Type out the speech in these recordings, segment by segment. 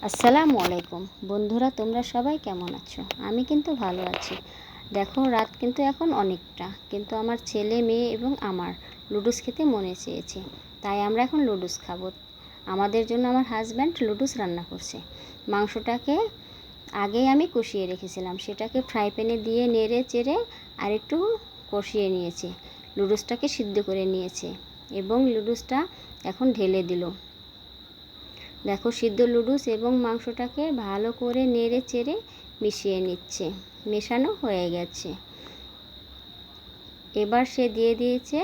আসসালামু আলাইকুম বন্ধুরা, তোমরা সবাই কেমন আছো? আমি কিন্তু ভালো আছি। দেখো, রাত কিন্তু এখন অনেকটা, কিন্তু আমার ছেলে মেয়ে এবং আমার লুডুস খেতে মনে চেয়েছে, তাই আমরা এখন লুডুস খাবো। আমাদের জন্য আমার হাজব্যান্ড লুডুস রান্না করছে। মাংসটাকে আগেই আমি কষিয়ে রেখেছিলাম, সেটাকে ফ্রাই প্যানে দিয়ে নেড়ে চেড়ে আর একটু কষিয়ে নিয়েছে। লুডুসটাকে সিদ্ধ করে নিয়েছে এবং লুডুসটা এখন ঢেলে দিল। দেখো, সিদ্ধ লুডুস এবং মাংসটাকে ভালো করে নেড়ে চেড়ে মিশিয়ে নিচ্ছে। মেশানো হয়ে গেছে। এবার সে দিয়ে দিয়েছে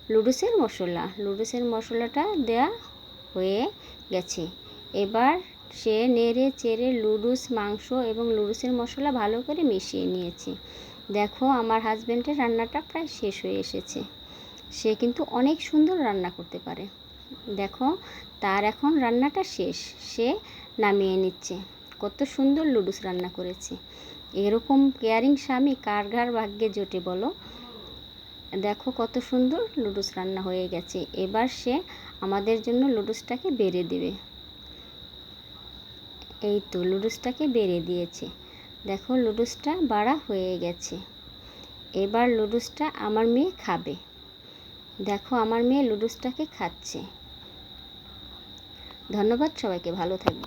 লুডুসের মশলা। লুডুসের মশলাটা দেয়া হয়ে গেছে। এবার সে নেড়ে চেড়ে লুডুস, মাংস এবং লুডুসের মশলা ভালো করে মিশিয়ে নিয়েছে। দেখো, আমার হাজব্যান্ডের রান্নাটা প্রায় শেষ হয়ে এসেছে। সে কিন্তু অনেক সুন্দর রান্না করতে পারে। দেখো, তার এখন রান্নাটা শেষ, সে নামিয়ে নিচ্ছে। কত সুন্দর লুডুস রান্না করেছে। এরকম কেয়ারিং স্বামী কার ঘাড় ভাগ্যে জোটে বলো? দেখো কত সুন্দর লুডুস রান্না হয়ে গেছে। এবার সে আমাদের জন্য লুডুসটাকে বেড়ে দেবে। এই তো লুডুসটাকে বেড়ে দিয়েছে। দেখো, লুডুসটা বাড়া হয়ে গেছে। এবার লুডুসটা আমার মেয়ে খাবে। দেখো, আমার মেয়ে লুডুসটাকে খাচ্ছে। ধন্যবাদ সবাইকে, ভালো থাকবে।